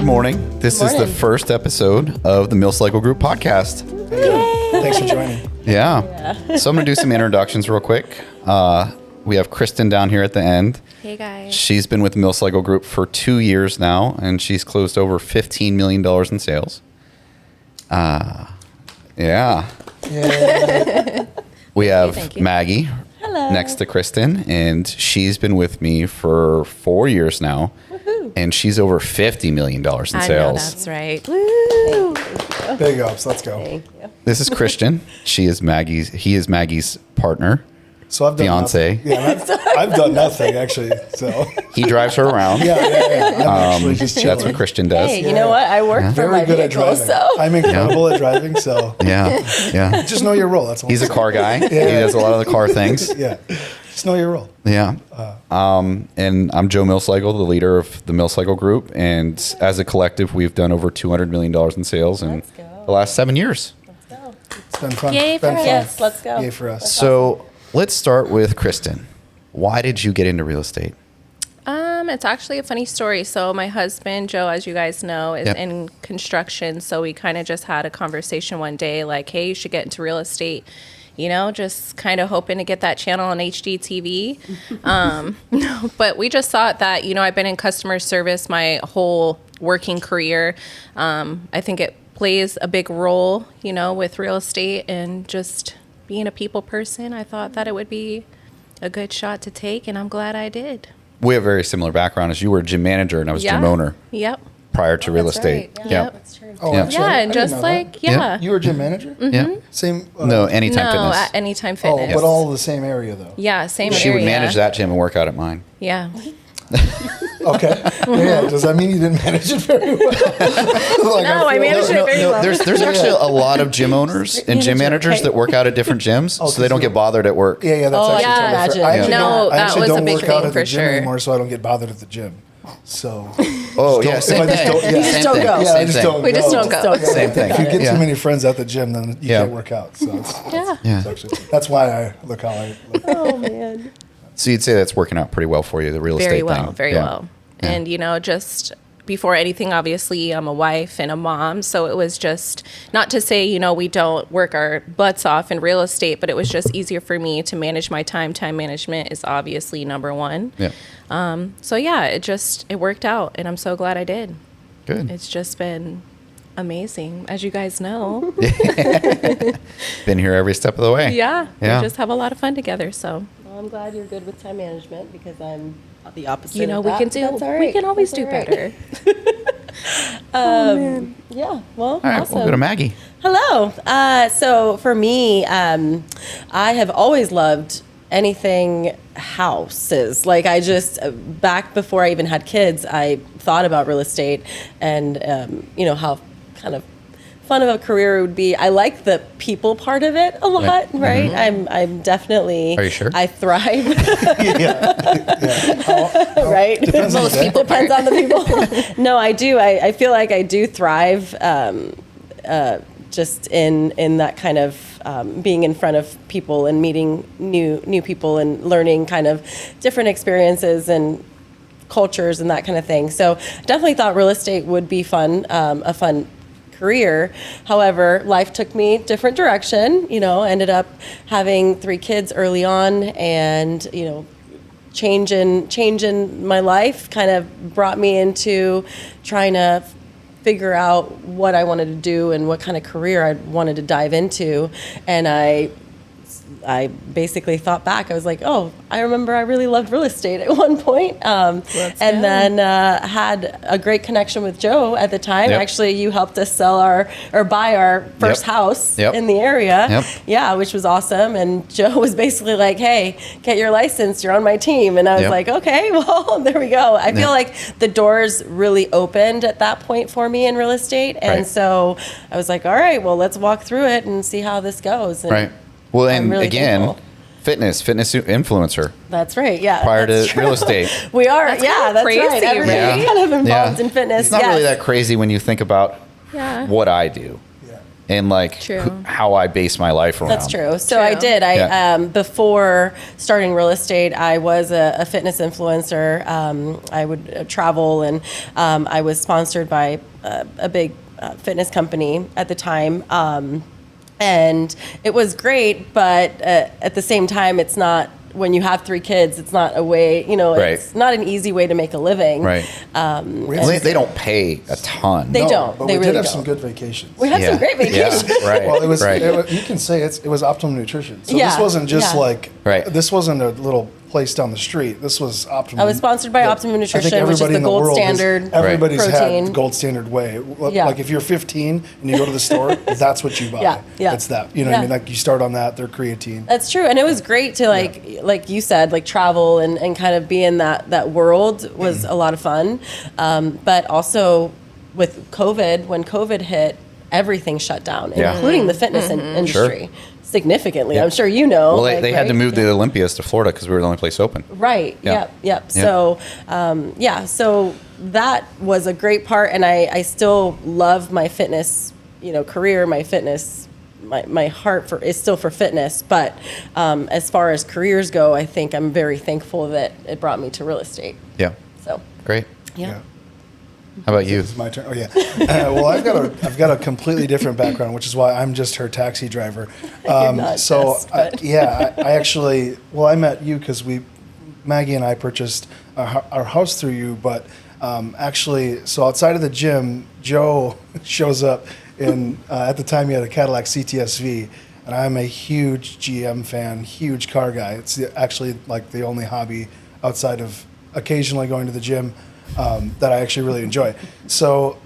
morning. This is the first episode of the Millslagle Group podcast. Yay. Thanks for joining. Yeah. So I'm going to do some introductions real quick. We have Kristen down here at the end. Hey, guys. She's been with the Millslagle Group for 2 years now, and she's closed over $15 million in sales. Yeah. We have Maggie next to Kristen, and she's been with me for 4 years now. Woohoo. And she's over $50 million in sales. I know, that's right. Woo! Big ups. Let's go. This is Christian. He is Maggie's partner. So I've done fiance. Nothing. Yeah, I've done nothing actually. So he drives her around. Yeah. I'm actually just chilling. That's what Christian does. Hey, you know what? I work for my vehicle, so I'm incredible at driving. So yeah. Just know your role. That's all. He's a car guy. He does a lot of the car things. Yeah. Just know your role. Yeah. And I'm Joe Millslagle, the leader of the Millslagle Group, and as a collective, we've done over $200 million in sales in the last 7 years. Let's go. It's been fun. Yay for us. Yes, let's go. Yay for us. So let's start with Kristen. Why did you get into real estate? It's actually a funny story. So my husband, Joe, as you guys know, is in construction. So we kind of just had a conversation one day like, hey, you should get into real estate. You know, just kind of hoping to get that channel on HGTV. But we just thought that, you know, I've been in customer service my whole working career. I think it plays a big role, you know, with real estate and just being a people person. I thought that it would be a good shot to take, and I'm glad I did. We have a very similar background as you were a gym manager and I was gym owner. Yep. Prior to real estate. Right. Yep. That's true. Oh, yeah. actually, Yeah, and just like, You were a gym manager? Mm-hmm. Yeah. Same? No, Anytime No, Fitness. at Anytime Fitness. Oh, but all the same area though? Yeah, same area. She would manage that gym and work out at mine. Yeah. Okay. Yeah. Does that mean you didn't manage it very well? No, I managed it very well. There's actually a lot of gym owners and gym managers that work out at different gyms, so they don't get bothered at work. Yeah, that's actually yeah. totally fair. Imagine. No, I that actually was a don't big work out thing at the for gym sure. anymore, so I don't get bothered at the gym. So. Oh, yeah, same if I just thing. don't- yeah. You just don't go. Yeah, I just don't We just go. don't go. Same thing. If you get Yeah. too many friends at the gym, then you Yeah. can't work out. So it's Yeah. actually, that's why I look how I look. Oh, man. So you'd say that's working out pretty well for you, the real estate thing. Very well. Yeah. And, you know, just before anything, obviously, I'm a wife and a mom. So it was just, not to say, you know, we don't work our butts off in real estate, but it was just easier for me to manage my time. Time management is obviously number one. Yeah. So, yeah, it worked out. And I'm so glad I did. Good. It's just been amazing, as you guys know. Been here every step of the way. Yeah. Yeah. We just have a lot of fun together. So, Well, I'm glad you're good with time management because I'm the opposite. you know, of we that, can but do, that's all right. we can always That's do all right. better. Yeah. Well, All right, awesome. we'll go to Maggie. Hello. So for me, I have always loved anything houses. Like I just, back before I even had kids, I thought about real estate and, you know, how kind of fun of a career it would be. I like the people part of it a lot, right? I'm definitely. Are you sure? I thrive. Yeah. Right? Depends on the day. Depends on the people. No, I do. I feel like I do thrive just in that kind of being in front of people and meeting new people and learning kind of different experiences and cultures and that kind of thing. So definitely thought real estate would be fun, a fun career. However, life took me different direction, you know, ended up having 3 kids early on and, you know, change in my life kind of brought me into trying to figure out what I wanted to do and what kind of career I wanted to dive into. And I basically thought back. I was like, oh, I remember I really loved real estate at one point. Then had a great connection with Joe at the time. Yep. Actually, you helped us buy our first house in the area. Yep. Yeah, which was awesome. And Joe was basically like, hey, get your license. You're on my team. And I was like, okay, well, there we go. I feel like the doors really opened at that point for me in real estate. And so I was like, all right, well, let's walk through it and see how this goes. And Well, and really again, thankful. fitness influencer. That's right. Yeah. Prior that's to true. real estate. We are. That's yeah, kind of that's crazy, right. Everybody's right? kind of involved in fitness. It's not really that crazy when you think about Yeah. what I do. and like how I base my life around. That's true. So I did. Before starting real estate, I was a fitness influencer. I would travel, and I was sponsored by a big fitness company at the time. And it was great, but at the same time, it's not. When you have 3 kids, it's not a way, it's not an easy way to make a living. Right. They don't pay a ton. They don't. But they we really did have don't. some good vacations. We had some great vacations. Yeah, right. Well, it was, right. you can say it was Optimum Nutrition. So this wasn't just this wasn't a little place down the street. This was Optimum. I was sponsored by Optimum Nutrition, which is the gold standard everybody's protein. had gold standard way. Like if you're 15 and you go to the store, that's what you buy. Yeah. It's that. You know what I mean? Like you start on that, their creatine. That's true. And it was great to like you said, like travel and kind of be in that world was a lot of fun. But also with COVID, when COVID hit, everything shut down, including the fitness industry. Significantly. I'm sure you know. Well, they had to move the Olympias to Florida because we were the only place open. Right. Yep. So, so that was a great part, and I still love my fitness, career, my fitness, my heart is still for fitness. But as far as careers go, I think I'm very thankful that it brought me to real estate. Yeah. So great. Yeah. How about you? It's my turn. Oh yeah. Well, I've got a completely different background, which is why I'm just her taxi driver. I actually I met you because Maggie and I purchased our house through you. But so outside of the gym, Joe shows up in at the time he had a Cadillac CTSV, and I'm a huge GM fan, huge car guy. It's actually like the only hobby outside of occasionally going to the gym. That I actually really enjoy. So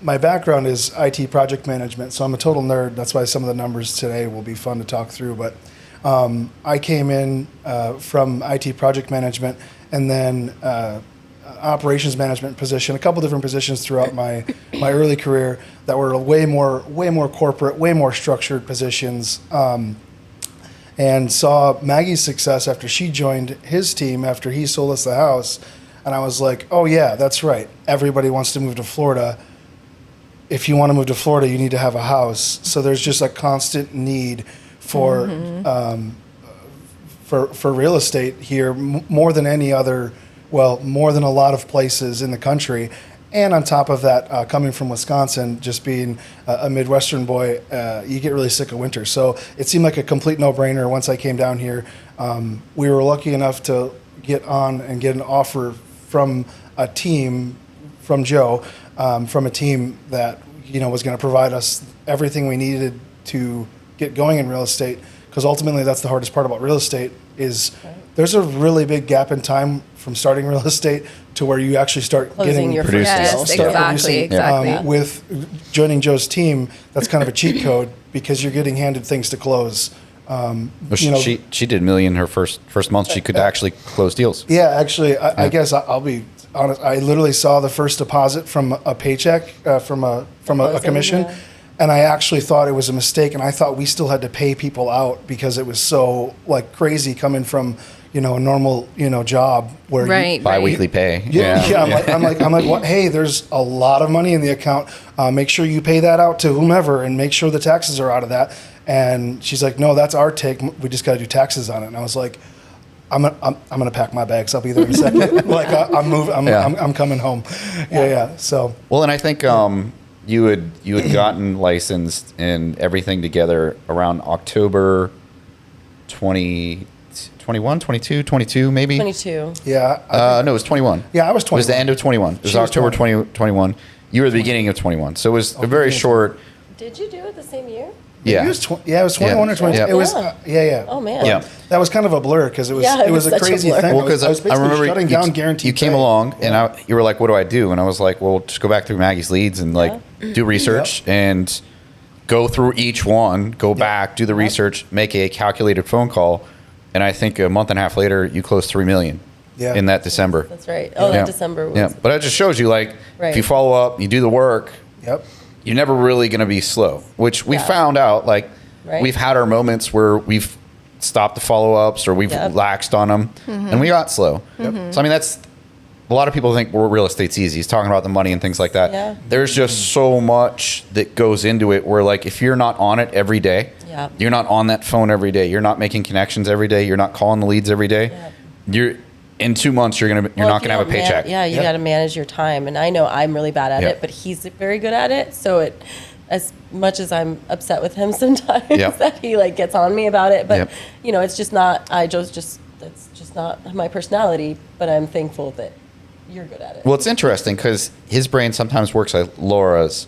my background is IT project management, so I'm a total nerd. That's why some of the numbers today will be fun to talk through. But I came in from IT project management and then operations management position, a couple different positions throughout my early career that were way more corporate, way more structured positions. And saw Maggie's success after she joined his team after he sold us the house. And I was like, oh, yeah, that's right. Everybody wants to move to Florida. If you want to move to Florida, you need to have a house. So there's just a constant need for real estate here, more than any other, more than a lot of places in the country. And on top of that, coming from Wisconsin, just being a Midwestern boy, you get really sick of winter. So it seemed like a complete no-brainer once I came down here. We were lucky enough to get on and get an offer from a team, from Joe, from a team that was going to provide us everything we needed to get going in real estate. Because ultimately, that's the hardest part about real estate is there's a really big gap in time from starting real estate to where you actually start closing getting your producing. Yes, exactly. With joining Joe's team, that's kind of a cheat code because you're getting handed things to close. She did $1 million her first month. She could actually close deals. Yeah, actually, I guess I'll be honest. I literally saw the first deposit from a paycheck from a commission, and I actually thought it was a mistake, and I thought we still had to pay people out because it was so crazy coming from a normal job where bi-weekly pay. I'm like what? Hey, there's a lot of money in the account. Make sure you pay that out to whomever, and make sure the taxes are out of that. And she's like, no, that's our take. We just got to do taxes on it. And I was like, I'm gonna pack my bags. I'll be there in a second. I'm moving. I'm coming home. Yeah. So and I think you had gotten licensed and everything together around October 2021, 22 maybe. 22. Yeah. No, it was 21. Yeah, I was 21. It was the end of 21. It was October 2021. You were the beginning of 21. So it was a very short. Did you do it the same year? Yeah. It was 21 or 22. Yeah. It was Oh man. Yeah. That was kind of a blur because it was a such a crazy blur. thing. Well, because I was basically remember shutting down guaranteed. You came pay. along and you were like, "What do I do?" And I was like, "Well, just go back through Maggie's leads and do research and go through each one. Go back, do the research, make a calculated phone call." And I think a month and a half later, you closed $3 million. Yeah. In that December. That's right. Oh, that December was. Yeah, but it just shows you if you follow up, you do the work. Yep. You're never really going to be slow, which we found out. We've had our moments where we've stopped the follow-ups or we've laxed on them, and we got slow. Yep. So I mean, that's a lot of people think real estate's easy. He's talking about the money and things like that. Yeah. There's just so much that goes into it where, like, if you're not on it every day, Yeah. you're not on that phone every day, you're not making connections every day, you're not calling the leads every day, you're in 2 months you're not Well, gonna have a paycheck. You got to manage your time, and I know I'm really bad at Yeah. it, but he's very good at it. So as much as I'm upset with him sometimes that he like gets on me about it, but it's just not. That's just not my personality. But I'm thankful that you're good at it. Well, it's interesting because his brain sometimes works like Laura's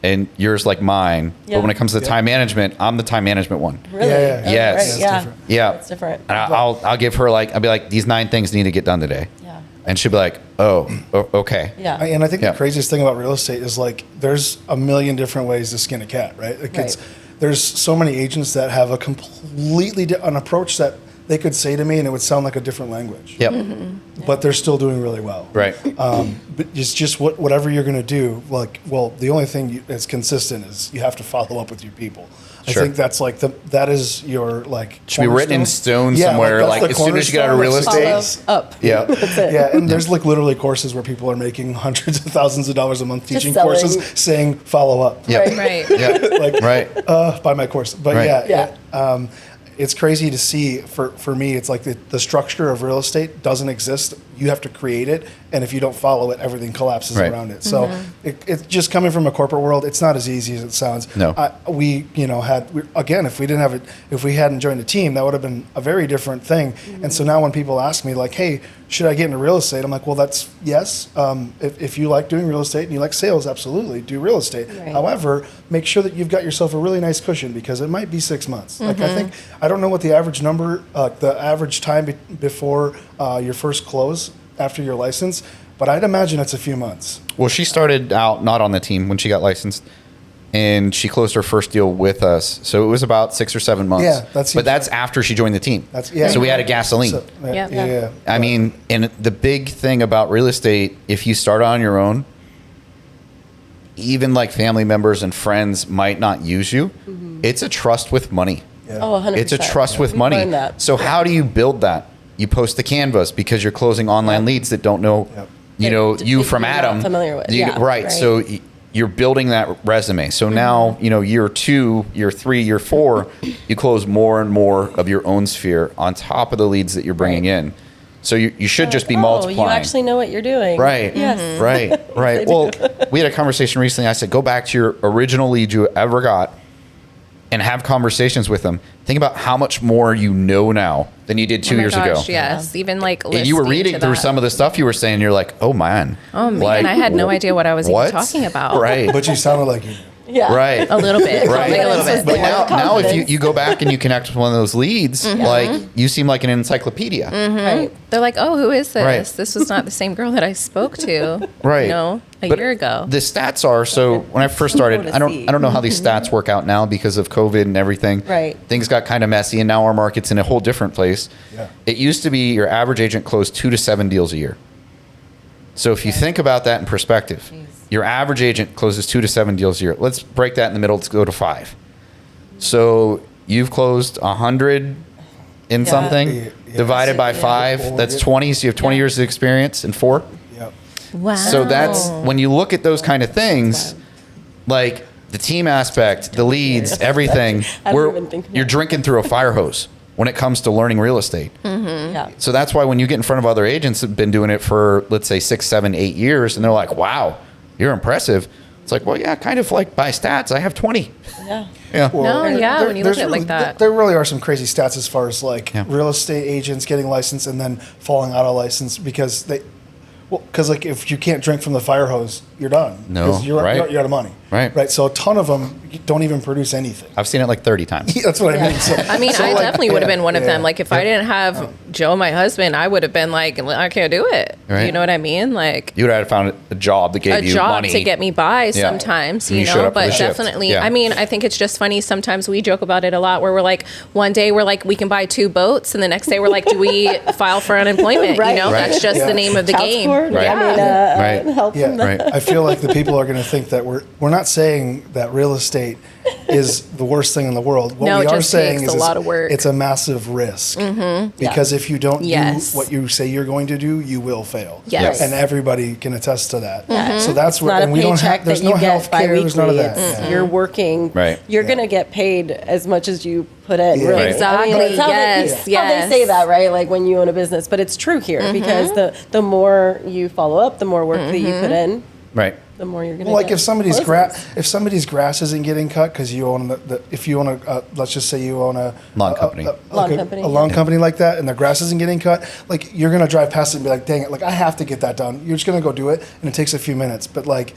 and yours like mine. Yeah. But when it comes to time management, I'm the time management one. Really? Yeah. Oh, Yes. right, Yeah, yeah. it's different. Yeah. It's different. And I'll give her I'll be like, these 9 things need to get done today. Yeah. And she'll be like, okay. Yeah. And I think Yeah. the craziest thing about real estate is like there's a million different ways to skin a cat, right? Like there's so many agents that have a completely an approach that they could say to me and it would sound like a different language. Yep. But they're still doing really well. Right. But it's just whatever you're going to do. Like, well, the only thing that's consistent is you have to follow up with your people. Sure. I think that's like that is your like Should be written in cornerstone. stone somewhere, that's like, the as soon as you get out of cornerstone. real That's- estate. Follow up. Yeah. Yeah, and there's like literally courses where people are making hundreds of thousands of dollars a month Just teaching selling. courses saying follow up. Yep. Right. Yeah. Like, Right. buy my course. But Right. it's crazy to see for me. It's like the structure of real estate doesn't exist. You have to create it, and if you don't follow it, everything collapses Right. around it. So it's just coming from a corporate world. It's not as easy as it sounds. No. Again, if we didn't have it, if we hadn't joined a team, that would have been a very different thing. And so now when people ask me like, "Hey, should I get into real estate?" I'm like, "Well, that's yes. If you like doing real estate and you like sales, absolutely do real estate. Right. However, make sure that you've got yourself a really nice cushion because it might be 6 months. Like I don't know what the average number, the average time before your first close after your license, but I'd imagine it's a few months. Well, she started out not on the team when she got licensed, and she closed her first deal with us. So it was about 6 or 7 months. Yeah, that's but that's after she joined the team. That's So we had a gasoline. So, Yeah. yeah. I mean, and the big thing about real estate, if you start on your own, even like family members and friends might not use you. It's a trust with money. Yeah. Oh, 100%. It's a trust with We've money. learned that. So how do you build that? You post the canvas because you're closing online leads that don't know, Yep. That you you're from not Adam. familiar with. You- Yeah, right. right. So you're building that resume. So now, year 2, year 3, year 4, you close more and more of your own sphere on top of the leads that you're bringing in. So you should just be multiplying. You actually know what you're doing. Right. Yes. Right. Right. Well, we had a conversation recently. I said, go back to your original lead you ever got and have conversations with them. Think about how much more you know now than you did 2 Oh my years gosh, ago. Yes, even like And you were listening reading to through that. some of the stuff you were saying. You're like, oh man. Oh man, Like, I had no idea what I was what? even talking about. Right. But you sounded like you knew. Yeah. Right. A little bit. Right. Like a little bit. But now if Confidence. you go back and you connect with one of those leads, like you seem like an encyclopedia. Right. They're like, oh, who is this? Right. This was not the same girl that I spoke to. Right. A But year ago. The stats are so when I first started, Cool to I see. don't know how these stats work out now because of COVID and everything. Right. Things got kind of messy and now our market's in a whole different place. Yeah. It used to be your average agent closed 2 to 7 deals a year. So if you think about that in perspective, your average agent closes 2 to 7 deals a year. Let's break that in the middle. Let's go to 5. So you've closed 100 in something Yeah. divided by Yeah. 5. That's 20. So you have 20 years of experience in 4. Yep. Wow. So that's when you look at those kind of things, like the team aspect, the leads, everything. I don't even think You're about drinking through a fire hose when it comes to learning real estate. Yeah. So that's why when you get in front of other agents that have been doing it for, let's say, 6, 7, 8 years, and they're like, "Wow, you're impressive." It's like, well, yeah, kind of like by stats, I have 20. Yeah. Yeah. No, there- yeah, there- when you look there's at it like really- that. There really are some crazy stats as far as like Yeah. real estate agents getting licensed and then falling out of license because because like if you can't drink from the fire hose, you're done. No, 'Cause you're right. out of money. Right. Right. So a ton of them don't even produce anything. I've seen it like 30 times. That's what I mean. So, I mean, so I like, definitely would have been one of them. yeah. Like, if I didn't have Joe, my husband, I would have been like, I can't do it. Right. You know what I mean? Like, You would have found a job that gave a you job money. to get me by sometimes, And you you showed know, up for the but shift. definitely, Yeah. I mean, I think it's just funny. Sometimes we joke about it a lot where we're like, one day we're like, we can buy 2 boats. And the next day we're like, do we file for unemployment? Right. You know, Right. that's just Yeah. the name of the Child game. support, Right. I mean, Right. help Yeah, from that. Right. I feel like the people are going to think that we're not saying that real estate is the worst thing in the world. What No, we it are just saying takes is a lot of work. it's a massive risk because if you don't Yes. do what you say you're going to do, you will fail. Yes. And everybody can attest to that. So that's Not where, a and we don't paycheck have, there's that no you get health care, there's none of that. bi-weekly. Yeah. You're working. Right. You're Yeah. going to get paid as much as you put in. Yeah. Really. Right. Exactly. it's how Yes. How they say that, right? Like when you own a business, but it's true here because the more you follow up, the more work that you put in, Right. the more you're going to Well, like get. if somebody's closings. grass isn't getting cut because you own if you own let's just say you own a Lawn company. Lawn company, a lawn company like that, and the grass isn't getting cut, like you're gonna drive past it and be like, dang it, like I have to get that done. You're just gonna go do it, and it takes a few minutes. But like,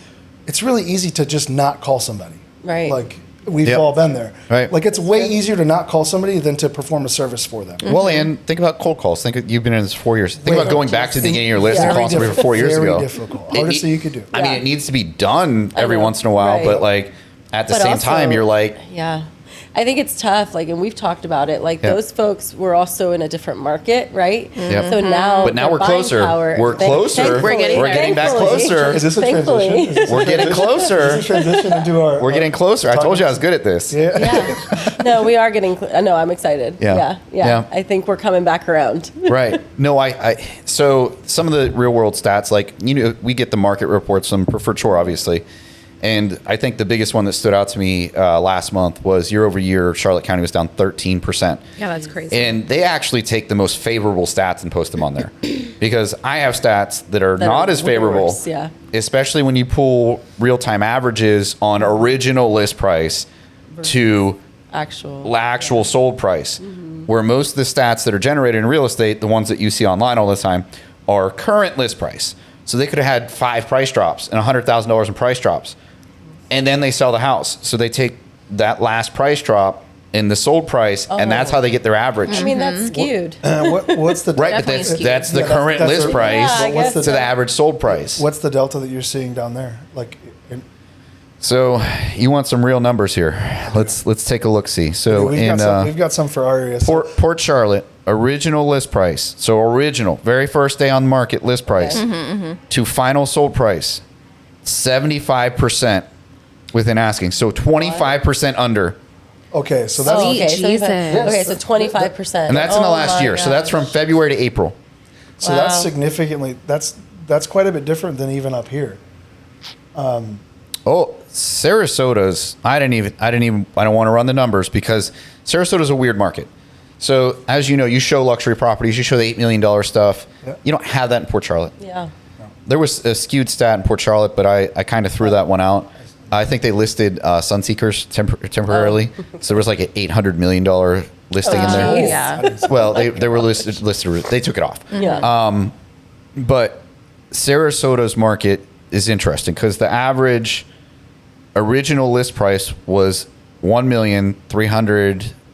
it's really easy to just not call somebody. Right. Like we've Yep. all been there. Right. Like it's way easier to not call somebody than to perform a service for them. Well, and think about cold calls. You've been in this 4 years. Think about going back to the beginning of your list and Yeah. calling somebody for 4 years Very ago. difficult. It- Hardest thing you could do. I mean, Yeah. it needs to be done I every know. once in a while, Right. but like at the But same also- time, you're like, Yeah. I think it's tough, like, and we've talked about it. Like Yeah. those folks were also in a different market, right? Yep. So now, But now the we're buying closer. power- We're closer. thankfully- We're getting We're getting back thankfully- closer. Is this a Thankfully. transition? Is this we're getting closer. a transition into our? We're getting closer. I told you I was good at this. Yeah. Yeah. No, we are getting. No, I'm excited. Yeah. Yeah. Yeah. I think we're coming back around. Right. No, so some of the real world stats, like, we get the market reports from Preferred Shore, obviously. And I think the biggest one that stood out to me last month was year over year, Charlotte County was down 13%. Yeah, that's crazy. And they actually take the most favorable stats and post them on there because I have stats that are That not are as way favorable. worse, yeah. Especially when you pull real time averages on original list price to actual sold price. Where most of the stats that are generated in real estate, the ones that you see online all the time, are current list price. So they could have had 5 price drops and $100,000 in price drops. And then they sell the house. So they take that last price drop in the sold price, and that's how they get their average. I mean, that's skewed. What's the Right, but Definitely that's, skewed. that's the Yeah, current that's list a- price Yeah, I guess to the average sold price. What's the delta that you're seeing down there? Like, So you want some real numbers here? Let's take a look. See, so we've got some for our area. So Port Charlotte, original list price. So original, very first day on market list price to final sold price, 75% within asking. So 25% under, okay, so that's Oh, okay, so Jesus. okay, so 25%. and that's in the Oh last my year. So that's from gosh. February to April. so that's Wow. significantly that's quite a bit different than even up here. Oh, Sarasota's. I don't want to run the numbers because Sarasota's a weird market. So as you know, you show luxury properties, you show the $8 million stuff. Yep. You don't have that in Port Charlotte. Yeah. There was a skewed stat in Port Charlotte, but I kind of threw that one out. I think they listed Sunseekers temporarily. So there was like an $800 million listing in there. geez. Yeah. Well, they were listed. They took it off. Yeah. But Sarasota's market is interesting because the average original list price was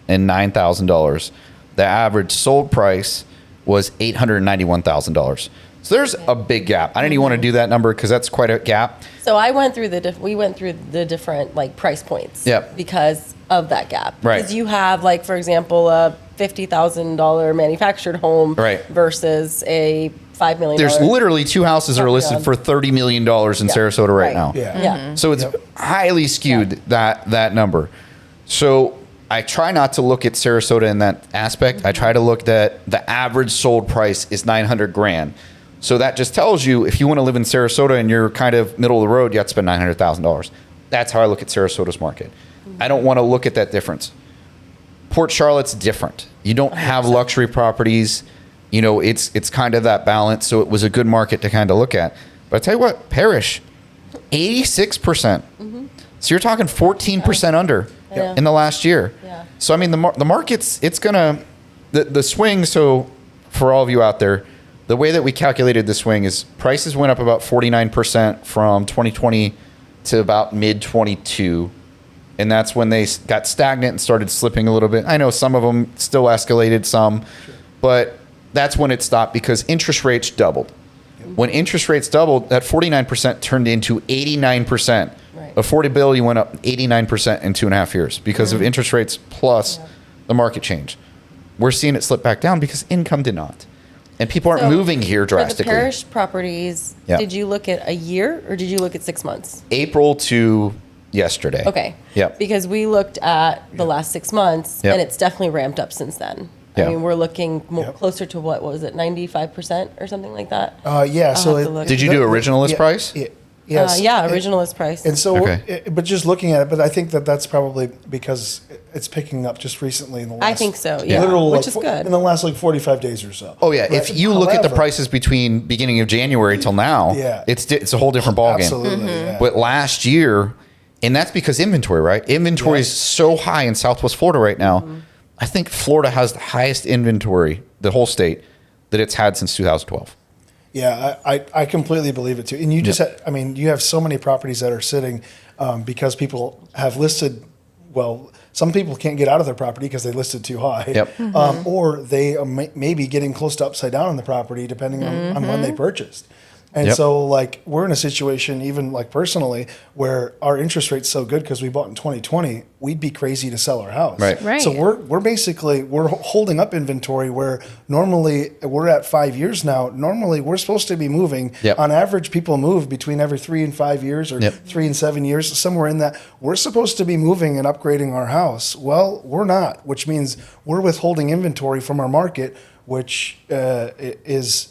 $1,309,000. The average sold price was $891,000. So there's a big gap. I didn't even want to do that number because that's quite a gap. So I went through we went through the different like price points. Yep. Because of that gap. Right. Because you have like, for example, a $50,000 manufactured home. Right. Versus a $5 million. There's literally 2 houses that are listed Yeah. for $30 million in Sarasota right now. Yeah. Yeah. So it's highly skewed, that number. So I try not to look at Sarasota in that aspect. I try to look at the average sold price is $900,000. So that just tells you if you want to live in Sarasota and you're kind of middle of the road, you have to spend $900,000. That's how I look at Sarasota's market. I don't want to look at that difference. Port Charlotte's different. You don't have luxury properties. You know, it's kind of that balance. So it was a good market to kind of look at. But I tell you what, Parrish, 86%. So you're talking 14% under Yeah. in the last year. Yeah. So I mean, the market's the swing. So for all of you out there, the way that we calculated the swing is prices went up about 49% from 2020 to about mid 22. And that's when they got stagnant and started slipping a little bit. I know some of them still escalated some, but that's when it stopped because interest rates doubled. When interest rates doubled, that 49% turned into 89%. Right. Affordability went up 89% in 2.5 years because of interest rates plus the market change. We're seeing it slip back down because income did not. And people aren't So, moving here drastically. For the parish properties, Yeah. did you look at a year or did you look at 6 months? April to yesterday. Okay. Yep. Because we looked at the last 6 months, Yep. and it's definitely ramped up since then. Yeah. I mean, we're looking more Yep. closer to what was it, 95% or something like that? Yeah. So have to look. Did you do original list price? Yes. Yeah, original list price. And so, Okay. but just looking at it, but I think that that's probably because it's picking up just recently in the last. I think so, yeah. Literal, Which like, is good. In the last like 45 days or so. Oh yeah, Right? if you look at the However- prices between beginning of January till now, Yeah. it's a whole different ballgame. Absolutely. Yeah. But last year, and that's because inventory, right? Inventory is so high in Southwest Florida right now. I think Florida has the highest inventory, the whole state, that it's had since 2012. Yeah, I completely believe it too. And you just, I mean, you have so many properties that are sitting because people have listed, well, some people can't get out of their property because they listed too high. Yep. Or they may be getting close to upside down on the property depending on when they purchased. And Yep. so, like, we're in a situation, even like personally, where our interest rate's so good because we bought in 2020, we'd be crazy to sell our house. Right. Right. So we're basically holding up inventory where normally we're at 5 years now. Normally we're supposed to be moving. Yep. On average, people move between every 3 and 5 years, or Yep. 3 and 7 years, somewhere in that. We're supposed to be moving and upgrading our house. Well, we're not, which means we're withholding inventory from our market, which is.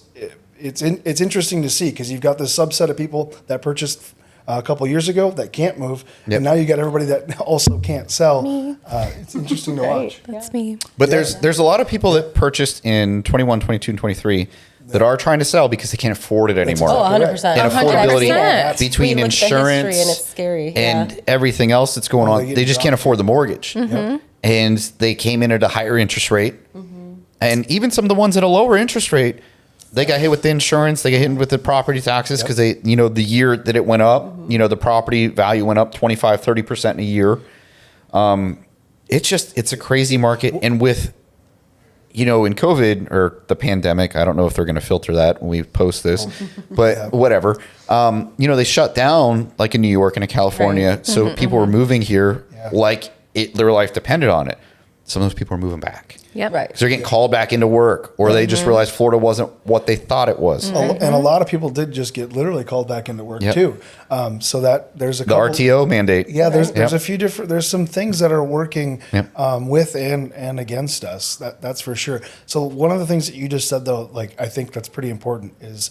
It's interesting to see because you've got this subset of people that purchased a couple years ago that can't move, Yep. and now you got everybody that also can't sell. It's interesting to watch. That's me. But there's a lot of people that purchased in 21, 22, and 23 that are trying to sell because they can't afford it anymore. Oh, exactly 100%. And 100%. affordability between We looked at history insurance and it's scary, and everything else that's going Oh, on. they They get just can't dropped. afford the mortgage. And they came in at a higher interest rate. And even some of the ones at a lower interest rate, they got hit with the insurance, they got hit with the property taxes because they, the year that it went up, the property value went up 25, 30% in a year. It's a crazy market. And with, in COVID or the pandemic, I don't know if they're going to filter that when we post this, but whatever. They shut down like in New York and in California. Right. So people were moving here Yeah. like their life depended on it. Some of those people are moving back. Yep. Right. Because they're getting called back into work, or they just realized Florida wasn't what they thought it was. And a lot of people did just get literally called back into work Yep. too. So that there's a The couple, RTO mandate. Yeah, there's Yep. a few different. There's some things that are working Yep. with and against us. That's for sure. So one of the things that you just said though, like I think that's pretty important, is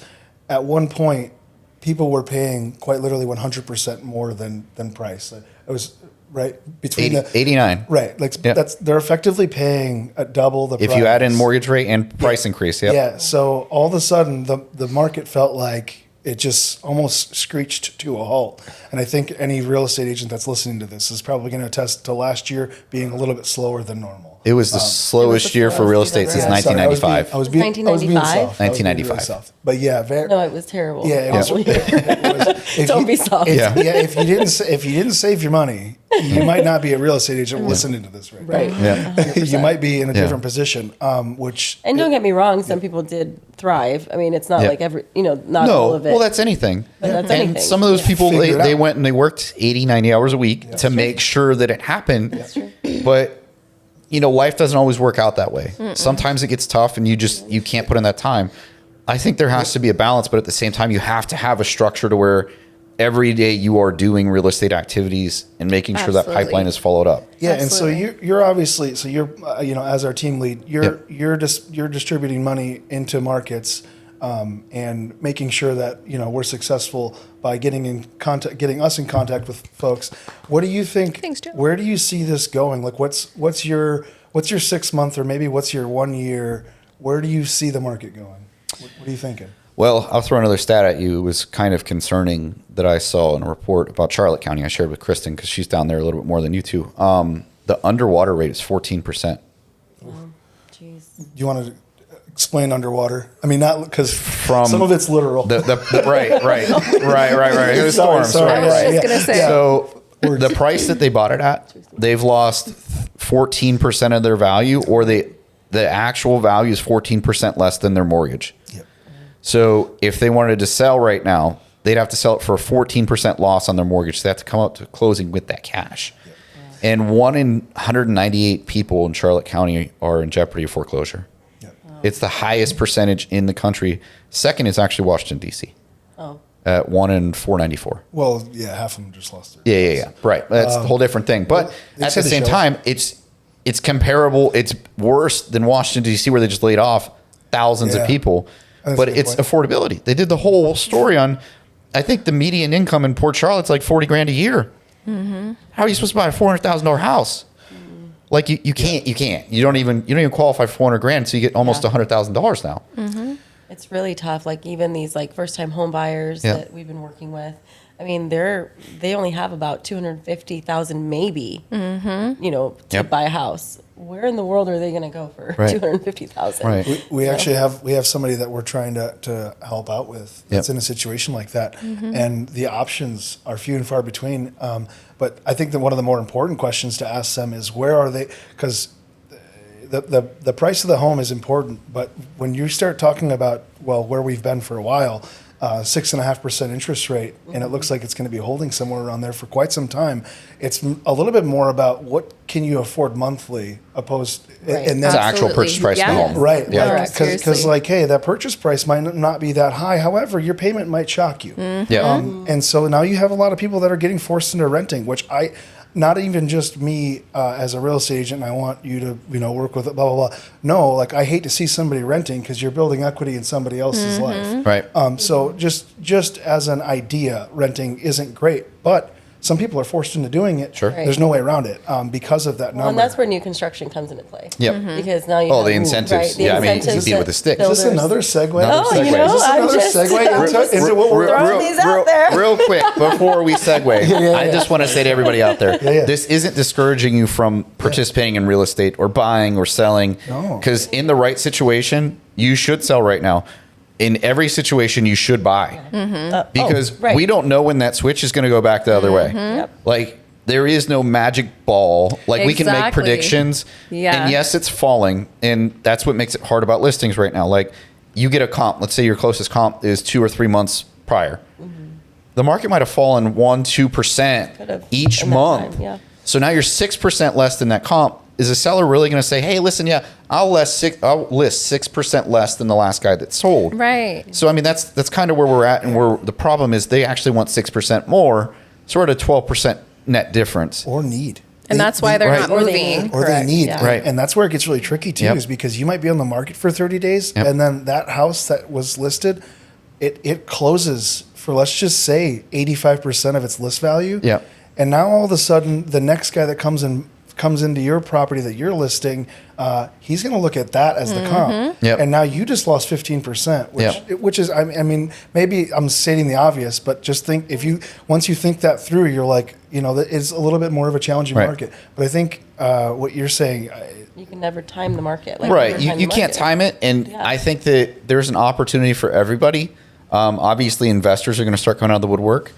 at one point people were paying quite literally 100% more than price. It was right between 89. right, like Yep. they're effectively paying a double the If price. you add in mortgage rate and price increase, yep. Yeah, so all of a sudden the market felt like it just almost screeched to a halt. And I think any real estate agent that's listening to this is probably going to attest to last year being a little bit slower than normal. It was the slowest year for real estate since Yeah, sorry, 1995. I was being 1995? soft. I was being really 1995. soft. But yeah, very. No, it was terrible. Yeah, it was. If Don't you- be soft. if- Yeah. yeah, if you didn't save your money, you might not be a real estate agent listening to this right now. Right. Yeah. You might be in a Yeah. different position, which And don't get me wrong, some people did thrive. I mean, it's not Yeah. like not all No, of it. well, that's anything. But that's and anything. some of those people, Figure it they out. went and they worked 80, 90 hours a week to make sure that it happened. But, life doesn't always work out that way. Sometimes it gets tough and you can't put in that time. I think there has to be a balance, but at the same time, you have to have a structure to where every day you are doing real estate activities and making sure that Absolutely. pipeline is followed up. yeah, Absolutely. and so you're obviously as our team lead, Yep. you're distributing money into markets and making sure that we're successful by getting us in contact with folks. What do you think? Thanks, Joe. Where do you see this going? Like, what's your 6 month or maybe what's your 1 year? Where do you see the market going? What are you thinking? Well, I'll throw another stat at you. It was kind of concerning that I saw in a report about Charlotte County. I shared with Kristen because she's down there a little bit more than you two. The underwater rate is 14%. Jeez. Do you want to explain underwater? I mean, not because From some of it's literal. Right. It was Sorry, storms. sorry. I was Right. just gonna say. So the price that they bought it at, they've lost 14% of their value, or the actual value is 14% less than their mortgage. Yep. So if they wanted to sell right now, they'd have to sell it for a 14% loss on their mortgage. So they have to come up to closing with that cash. And 1 in 198 people in Charlotte County are in jeopardy of foreclosure. Yep. It's the highest percentage in the country. Second is actually Washington, D.C. Oh. at 1 and 494. Well, yeah, half of them just lost their Yeah. Right. That's a whole different thing. But they at said the the same show. time, it's comparable. It's worse than Washington, D.C., where they just laid off thousands Yeah. of people. That's But a good it's point. affordability. They did the whole story on, I think the median income in Port Charlotte's like $40,000 a year. How are you supposed to buy a $400,000 house? Like you can't. You don't even qualify for $400,000, so you get almost $100,000 now. It's really tough. Like even these like first time home buyers Yeah. that we've been working with. I mean, they only have about 250,000 maybe, to Yep. buy a house. Where in the world are they going to go for Right. 250,000? Right. We actually have somebody that we're trying to help out with that's Yep. in a situation like that, and the options are few and far between. But I think that one of the more important questions to ask them is where are they? Because the price of the home is important, but when you start talking about where we've been for a while, 6.5% interest rate, and it looks like it's going to be holding somewhere around there for quite some time. It's a little bit more about what can you afford monthly, opposed Right. and It's then the actual purchase price of the Yes. home. right, Yeah. like because Seriously. like hey, that purchase price might not be that high. However, your payment might shock you. Yeah. And so now you have a lot of people that are getting forced into renting, which not even just me as a real estate agent, and I want you to, work with it, blah, blah, blah. No, like I hate to see somebody renting because you're building equity in somebody else's life. Right. So just as an idea, renting isn't great, but some people are forced into doing it. Sure. Right. There's no way around it because of that Well, and number. that's where new construction comes into play. Yep. Because now you Oh, have the incentives. Right, the Yeah, I mean, you incentives beat it with that a stick. Is this builders- another segue? Oh, you know, Is this I'm another just- segue I'm into, just into what we're throwing these out there. Real quick before we segue, I just want to say to everybody out there, Yeah. this isn't discouraging you from participating in real estate or buying or selling. No. Because in the right situation, you should sell right now. In every situation, you should buy. Because right. we don't know when that switch is going to go back the other way. Yep. Like, there is no magic ball. Like, we can make Exactly. predictions. Yeah. And yes, it's falling. And that's what makes it hard about listings right now. Like, you get a comp. Let's say your closest comp is 2 or 3 months prior. The market might have fallen 1-2% Could've each in that month. time, yeah. So now you're 6% less than that comp. Is a seller really going to say, "Hey, listen, yeah, I'll list 6% less than the last guy that sold"? Right. So I mean, that's kind of where we're at, and where the problem is they actually want 6% more, so we're at a 12% net difference. or need. And that's why they're Right. not Or they moving. need- Or Correct, they need. yeah. Right. And that's where it gets really tricky too, Yep. is because you might be on the market for 30 days Yep. and then that house that was listed, it closes for, let's just say, 85% of its list value. Yep. And now all of a sudden, the next guy that comes into your property that you're listing, he's going to look at that as the comp. Yep. And now you just lost 15%, Yep. which is, I mean, maybe I'm stating the obvious, but just think once you think that through, you're like, that it's a little bit more of a challenging Right. market. But I think what you're saying, You can never time the market. Like, Right. never You, time you the can't market. time it. And Yeah. I think that there's an opportunity for everybody. Obviously, investors are going to start coming out of the woodwork.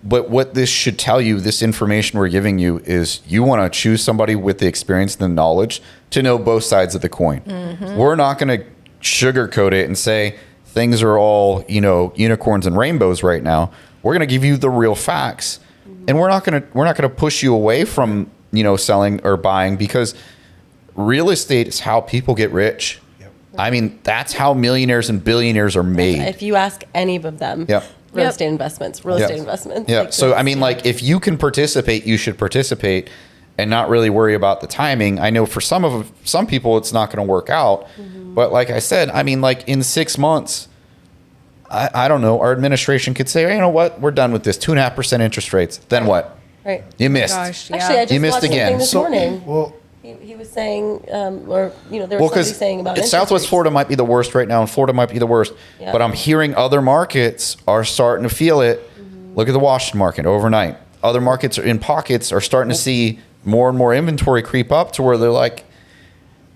But what this should tell you, this information we're giving you, is you want to choose somebody with the experience and the knowledge to know both sides of the coin. We're not going to sugarcoat it and say things are all, unicorns and rainbows right now. We're going to give you the real facts. And we're not going to push you away from, selling or buying, because real estate is how people get rich. Yep. I mean, that's how millionaires and billionaires are made. If you ask any of them, Yep. real Yep. estate investments, Yeah. like So, this. I mean, like, if you can participate, you should participate and not really worry about the timing. I know for some people, it's not going to work out. But like I said, I mean, like, in 6 months, I don't know, our administration could say, you know what, we're done with this 2.5% interest rates. Then what? Right. You missed. Gosh, yeah. Actually, I just You missed watched again. something this morning. well, He was saying, there was Well, somebody because saying about interest Southwest rates. Florida might be the worst right now, and Florida might be the worst. Yeah. But I'm hearing other markets are starting to feel it. Look at the Washington market overnight. Other markets in pockets are starting to see more and more inventory creep up to where they're like,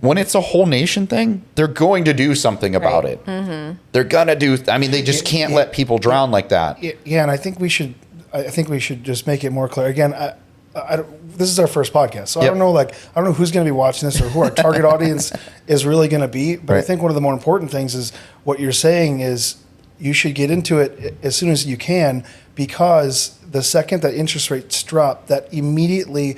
when it's a whole nation thing, they're going to do something about Right. it. They're gonna do. I mean, they just can't let people drown like that. yeah, and I think we should just make it more clear. Again, this is our first podcast, so I Yep. don't know who's going to be watching this or who our target audience is really going to be. But I Right. think one of the more important things is what you're saying is you should get into it as soon as you can, because the second that interest rates drop, that immediately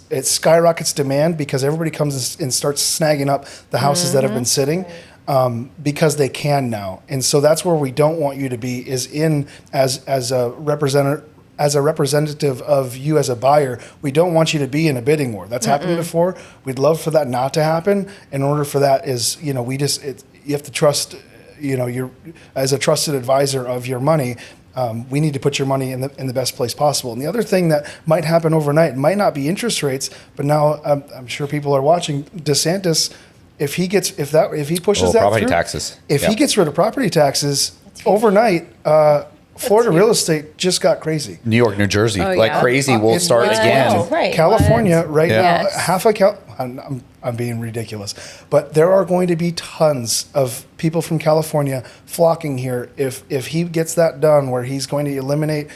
it skyrockets demand, because everybody comes and starts snagging up the houses that have been sitting. because they can now. And so that's where we don't want you to be, is in as a representative of you as a buyer. We don't want you to be in a bidding war. That's happened before. We'd love for that not to happen. In order for that is, you have to trust, you're as a trusted advisor of your money. We need to put your money in the best place possible. And the other thing that might happen overnight might not be interest rates, but now I'm sure people are watching DeSantis. If he pushes that property through, taxes. if he gets rid of property taxes overnight, Florida real estate just got crazy. New York, New Jersey, yeah. crazy will It's start what's again. going on. Right. California right Yeah. now, half of I'm being ridiculous, but there are going to be tons of people from California flocking here if he gets that done, where he's going to eliminate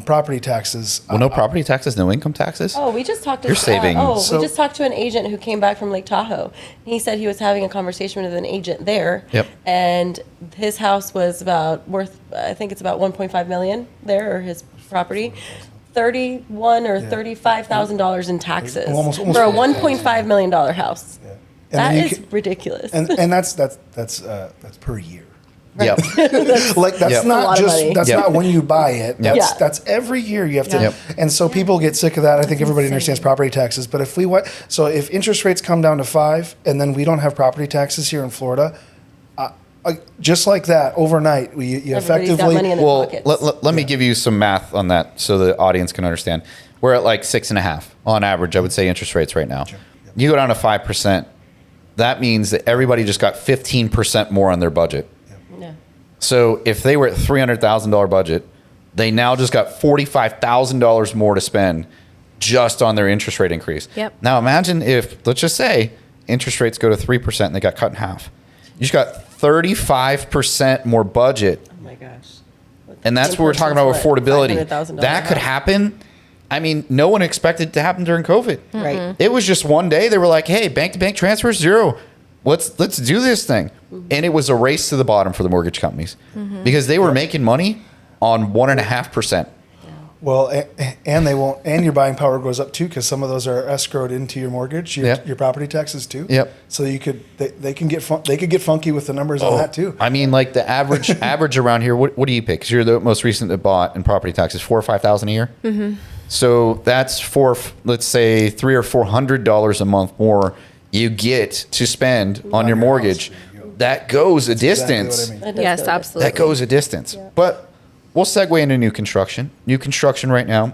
property taxes. Well, no property taxes, no income taxes. Oh, we just talked to You're saving. So- we just talked to an agent who came back from Lake Tahoe. He said he was having a conversation with an agent there. Yep. And his house was worth I think it's about 1.5 million there, or his property. $31,000 or $35,000 in taxes Almost for a $1.5 million house. And That then you is can- ridiculous. and that's per year. Yep. Like that's Yep. a lot not of just money. that's Yep. not when you buy it. Yep. That's Yeah. that's every year you have to. Yep. And so people get sick of that. I think everybody understands property taxes. But if interest rates come down to 5, and then we don't have property taxes here in Florida, just like that overnight, you Everybody's got effectively. money in their Well, pockets. let me give you some math on that so the audience can understand. We're at like 6.5 on average, I would say, interest rates right now. You go down to 5%, that means that everybody just got 15% more on their budget. Yeah. So if they were at $300,000 budget, they now just got $45,000 more to spend just on their interest rate increase. Yep. Now imagine if, let's just say, interest rates go to 3% and they got cut in half. You just got 35% more budget. Oh my gosh. And that's what we're talking about with affordability. $500,000 That could happen. I mean, no one expected it to happen during COVID. Right. It was just one day. They were like, hey, bank-to-bank transfers, 0. Let's do this thing. And it was a race to the bottom for the mortgage companies because they were making money on 1.5%. Well, and they won't, and your buying power goes up too, because some of those are escrowed into your mortgage, Yep. your property taxes too. Yep. So they could get funky with the numbers on that too. I mean, like the average around here, what do you pay? Because you're the most recent that bought in property taxes, $4,000 or $5,000 a year. Mm-hmm. So that's let's say $300 or $400 a month more you get to spend on your mortgage. That goes a distance. Exactly what I mean. Yes, absolutely. That goes a distance. But we'll segue into new construction. New construction right now,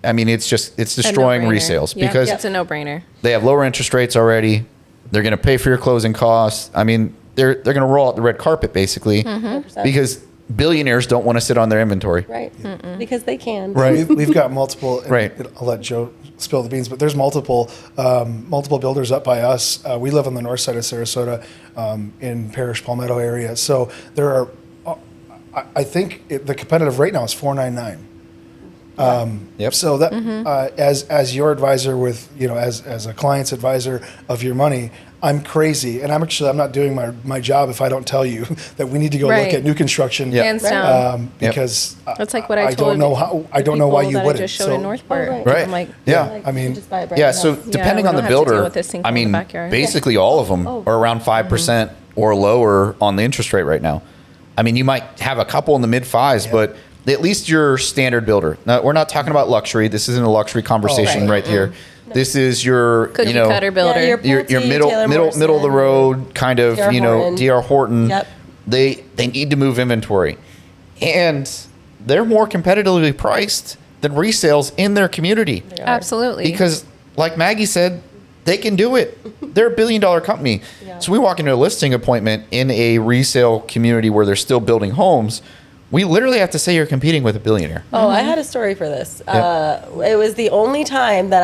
I mean, it's destroying no-brainer. resales Yeah, because it's a no-brainer. they have lower interest rates already. They're going to pay for your closing costs. I mean, they're going to roll out the red carpet basically because billionaires don't want to sit on their inventory. Right. Because they can. Right. We've got multiple. and Right. I'll let Joe spill the beans, but there's multiple builders up by us. We live on the north side of Sarasota, in Parish Palmetto area. So there are. I think the competitive rate now is $499. Yep. So that as your advisor with as a client's advisor of your money, I'm crazy, and I'm not doing my job if I don't tell you that we need to go Right. look at new construction. Yeah. Hands down. Because That's like what I told don't know how I don't know why you people that I wouldn't. just showed in Northport. Oh, right. Right. I'm like, Yeah. I mean, Just buy a brand Yeah, new so house. depending we on the don't have to deal builder, with this sinkhole I in the mean, backyard. basically all of them Oh. are around 5% or lower on the interest rate right now. I mean, you might have a couple in the mid 5s, but at least your standard builder. Now, we're not talking about luxury. This isn't a luxury conversation right. right here. This is your, cookie cutter builder. Yeah, your Pulte, middle Taylor middle Morrison. of the road kind of, D.R. Horton. D.R. Horton. Yep. They need to move inventory. And they're more competitively priced than resales in their community. They are. Absolutely. Because, like Maggie said, they can do it. They're a $1 billion company. Yeah. So we walk into a listing appointment in a resale community where they're still building homes. We literally have to say you're competing with a billionaire. Oh, I had a story for this. Yep. It was the only time that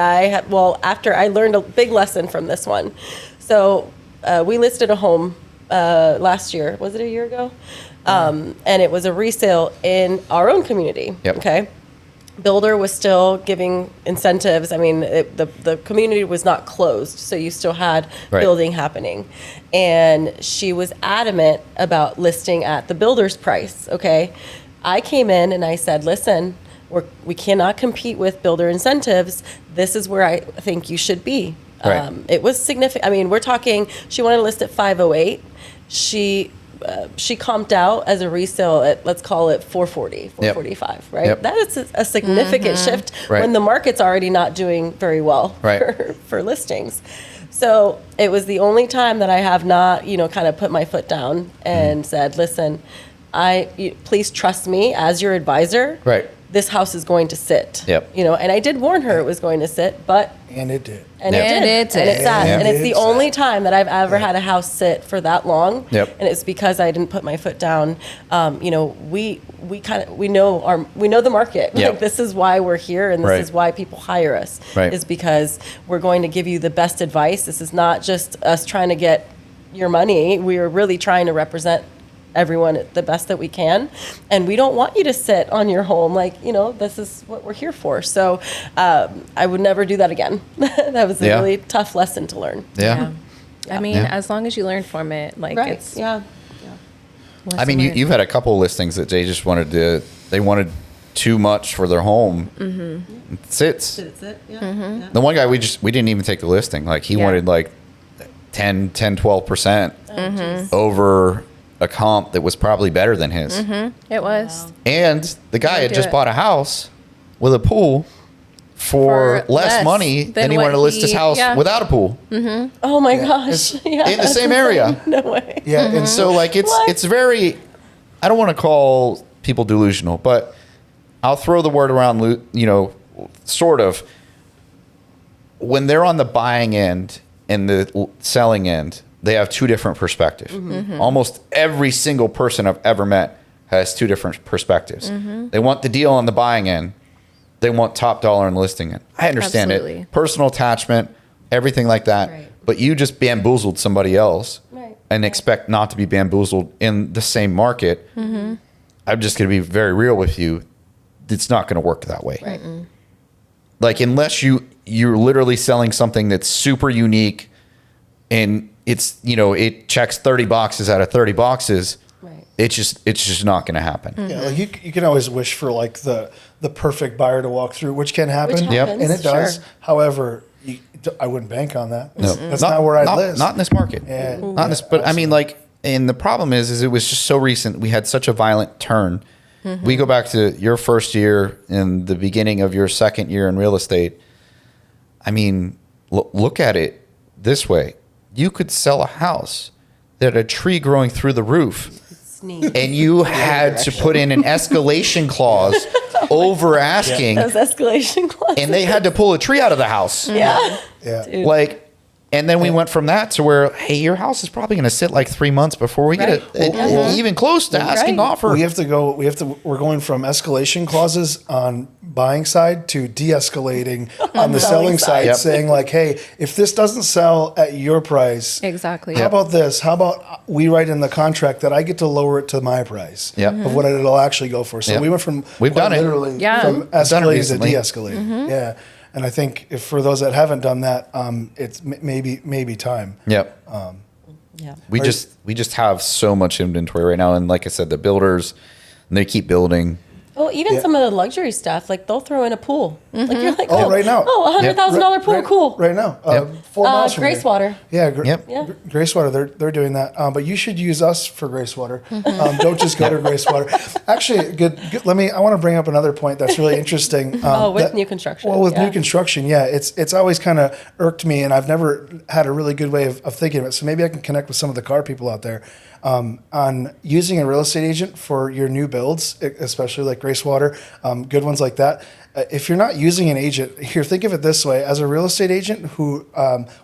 after I learned a big lesson from this one. So we listed a home last year. Was it a year ago? And it was a resale in our own community. Yep. Okay. Builder was still giving incentives. I mean, the community was not closed, so you still had Right. building happening. And she was adamant about listing at the builder's price, okay? I came in and I said, listen, we cannot compete with builder incentives. This is where I think you should be. Right. It was significant. I mean, we're talking, she wanted to list at 508, she comped out as a resale at, let's call it 440, 445, right? Yep. That is a significant shift Right. when the market's already not doing very well Right. for listings. So it was the only time that I have not, kind of put my foot down and said, listen, please trust me as your advisor. Right. This house is going to sit. Yep. And I did warn her it was going to sit, but And it did. and Yep. it did. And it And it did. sat. Yeah. And it's the It only sat. time that I've ever had a house sit for that long. Yep. And it's because I didn't put my foot down. We know the market. Yep. Like, this is why we're here, and this Right. is why people hire us. Right. Is because we're going to give you the best advice. This is not just us trying to get your money. We are really trying to represent everyone the best that we can, and we don't want you to sit on your home. This is what we're here for. So I would never do that again. That was a Yeah. really tough lesson to learn. Yeah. I mean, Yeah. as long as you learn from it, like Right. it's. Yeah. I mean, you've had a couple of listings that they just they wanted too much for their home. Mm-hmm. It sits. That's it. Yeah. Mm-hmm. Yeah. The one guy we didn't even take the listing. Like he Yeah. wanted like 12% over a comp that was probably better than his. It was. And the guy had do just it. bought a house with a pool for For less less money than than he wanted what to list his he- house yeah. without a pool Oh my gosh. Yeah. in the same area. No way. Yeah. And So like What? it's very, I don't want to call people delusional, but I'll throw the word around, sort of. When they're on the buying end and the selling end, they have two different perspectives. Almost every single person I've ever met has two different perspectives. They want the deal on the buying end. They want top dollar on the listing end. I understand Absolutely. it. Personal attachment, everything like that. Right. But you just bamboozled somebody else Right. and expect not to be bamboozled in the same market. I'm just going to be very real with you. It's not going to work that way. Right. Like unless you're literally selling something that's super unique and it's, it checks 30 boxes out of 30 boxes. Right. It's just not going to happen. Yeah, like you can always wish for like the perfect buyer to walk through, which can happen. Which Yep. happens, And it does. sure. However, I wouldn't bank on that. No, That's not where I live. Not in this market. Yeah. Not in this. But I mean, like, and the problem is it was just so recent. We had such a violent turn. We go back to your first year and the beginning of your second year in real estate. I mean, look at it this way: you could sell a house that had a tree growing through the roof, Sneak. and you had to put in an escalation clause over asking, Those escalation clauses. and they had to pull a tree out of the house. Yeah. Yeah. Dude. Like, and then we went from that to where, hey, your house is probably going to sit like 3 months before we get even close to asking Right. offer. We're going from escalation clauses on buying side to de-escalating on the selling selling side. side, Yep. saying like, hey, if this doesn't sell at your price, Exactly. how about this? How about we write in the contract that I get to lower it to my price Yep. of what it'll actually go for? So Yep. we went from We've quite done it. literally Yeah. from We've done it escalating to recently. de-escalating. Yeah. And I think if for those that haven't done that, it's maybe time. Yep. Yeah. We just have so much inventory right now, and like I said, the builders, and they keep building. Well, even Yeah. some of the luxury stuff, like they'll throw in a pool. Like you're like, Oh, right now. Oh, $100,000 pool, cool. Right now. Yep. 4 miles from here. Gracewater. Yeah, Yep. Yeah. Gracewater, they're doing that. But you should use us for Gracewater. Don't just go to Gracewater. Actually, good. I want to bring up another point that's really interesting. With new construction, Well, with yeah. new construction, yeah, it's always kind of irked me, and I've never had a really good way of thinking of it. So maybe I can connect with some of the car people out there on using a real estate agent for your new builds, especially like Gracewater, good ones like that. If you're not using an agent, here, think of it this way. As a real estate agent who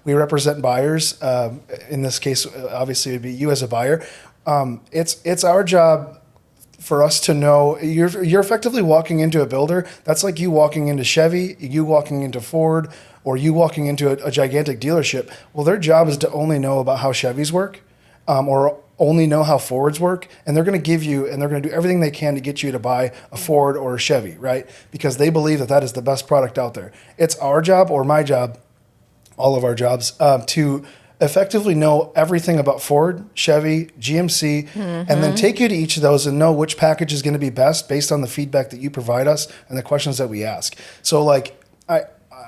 we represent buyers, in this case, obviously it would be you as a buyer, it's our job for us to know you're effectively walking into a builder. That's like you walking into Chevy, you walking into Ford, or you walking into a gigantic dealership. Well, their job is to only know about how Chevys work, or only know how Fords work, and they're going to give you, and they're going to do everything they can to get you to buy a Ford or a Chevy, right? Because they believe that is the best product out there. It's our job, or my job, all of our jobs, to effectively know everything about Ford, Chevy, GMC, and then take you to each of those and know which package is going to be best based on the feedback that you provide us and the questions that we ask. So like,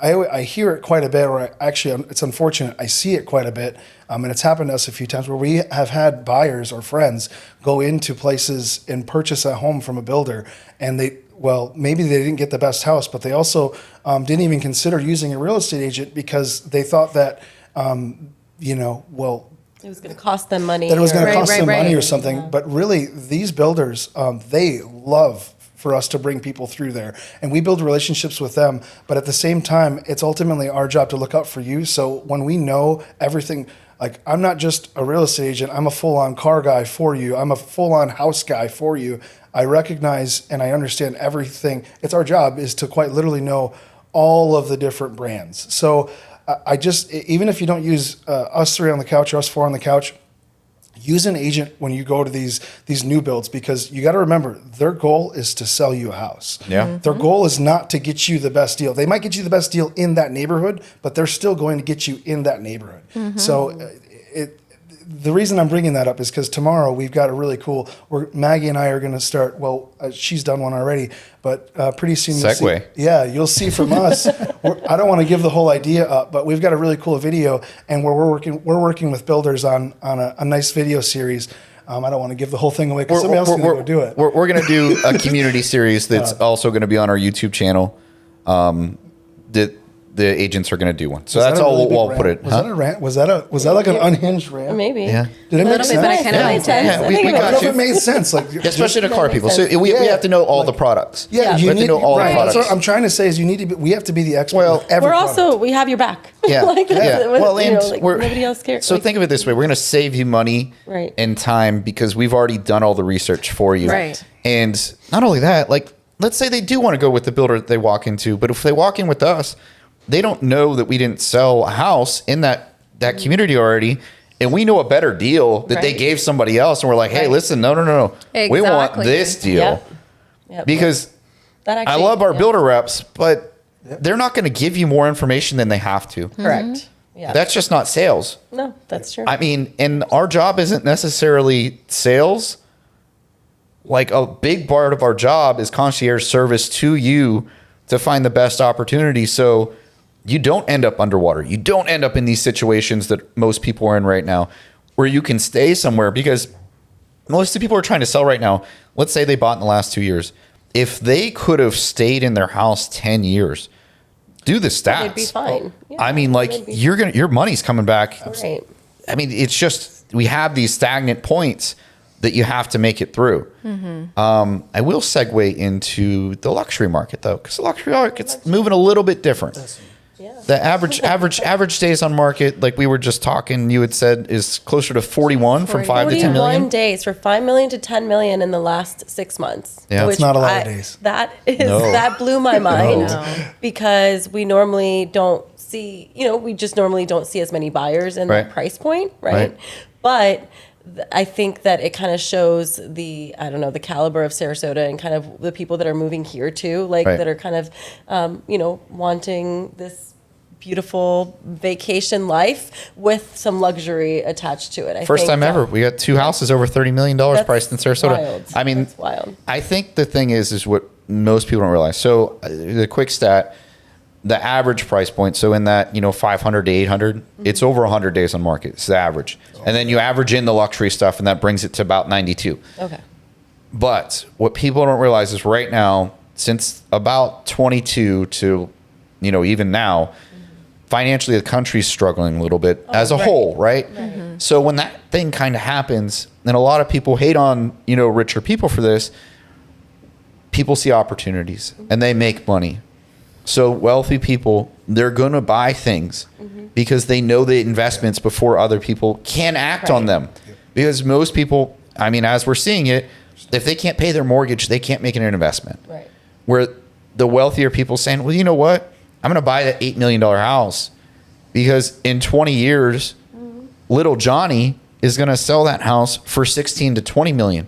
I hear it quite a bit, or actually, it's unfortunate. I see it quite a bit, and it's happened to us a few times where we have had buyers or friends go into places and purchase a home from a builder, and maybe they didn't get the best house, but they also didn't even consider using a real estate agent because they thought that, It was going to cost them money. that it was going to Right, cost right, them money right. or something. But really, these builders, they love for us to bring people through there. And we build relationships with them. But at the same time, it's ultimately our job to look out for you. So when we know everything, like I'm not just a real estate agent, I'm a full-on car guy for you. I'm a full-on house guy for you. I recognize and I understand everything. It's our job is to quite literally know all of the different brands. So I just, even if you don't use us three on the couch or us four on the couch, use an agent when you go to these new builds, because you got to remember their goal is to sell you a house. Yeah. Their goal is not to get you the best deal. They might get you the best deal in that neighborhood, but they're still going to get you in that neighborhood. So the reason I'm bringing that up is because tomorrow we've got a really cool, Maggie and I are going to start, she's done one already, but pretty soon you'll see. Segue. Yeah, you'll see from us. I don't want to give the whole idea up, but we've got a really cool video, and we're working with builders on a nice video series. I don't want to give the whole thing away because somebody else is going to go do it. We're going to do a community series that's also going to be on our YouTube channel. The agents are going to do one, so that's all we'll put it. Was that a rant? Was that like an unhinged rant? Maybe. Yeah. Did it A make little bit, but I sense? kind of liked it. Yeah, we I don't got know if you. it made sense. Like, Especially to That car makes people. sense. So we have to know all the products. yeah, we you have need to know all the right. products. That's what I'm trying to say is we have to be the expert. Well, with every We're product. also, we have your back. Yeah. Like, that's Yeah. what- Well, and we're nobody else cares. So think of it this way: we're going to save you money Right. and time because we've already done all the research for you. Right. And not only that, like let's say they do want to go with the builder that they walk into, but if they walk in with us, they don't know that we didn't sell a house in that community already, and we know a better deal that they Right. gave somebody else, and we're like, hey, Right. listen, no, we want Exactly. this deal. Yep. Because That I actually- love our yeah. builder reps, but they're not going to give you more information than they have to. Correct. Yeah. That's just not sales. No, that's true. I mean, and our job isn't necessarily sales. Like a big part of our job is concierge service to you to find the best opportunity. So you don't end up underwater. You don't end up in these situations that most people are in right now where you can stay somewhere, because most of the people are trying to sell right now. Let's say they bought in the last 2 years. If they could have stayed in their house 10 years, do the stats. They'd be fine. Yeah, I mean, like they'd be your money's coming back. Right. I mean, it's just we have these stagnant points that you have to make it through. I will segue into the luxury market though, because the luxury market's moving a little bit different. Yeah. The average days on market, like we were just talking, you had said is closer to 41 from 5 to 10 million. 41 days for 5 million to 10 million in the last 6 months. Yeah. That's not a lot of days. That No. that blew my mind No. because we normally don't see, we just normally don't see as many buyers in Right. that price point, right? Right. But I think that it kind of shows the caliber of Sarasota and kind of the people that are moving here too, like Right. that are kind of, wanting this beautiful vacation life with some luxury attached to it. I First think time ever. We got 2 houses over $30 million That's priced in Sarasota. wild. I mean, That's wild. I think the thing is what most people don't realize. So the quick stat, the average price point, so in that 500 to 800, it's over 100 days on market. It's the average, and then you average in the luxury stuff, and that brings it to about 92. Okay. But what people don't realize is right now, since about 22 to even now, financially the country's struggling a little bit as a right. whole, right? So when that thing kind of happens, and a lot of people hate on richer people for this, people see opportunities and they make money. So wealthy people, they're going to buy things because they know the investments before other people can act on them. Because most people, I mean, as we're seeing it, if they can't pay their mortgage, they can't make it an investment. Right. Where the wealthier people saying, well, you know what? I'm going to buy that $8 million house because in 20 years, little Johnny is going to sell that house for 16 to 20 million.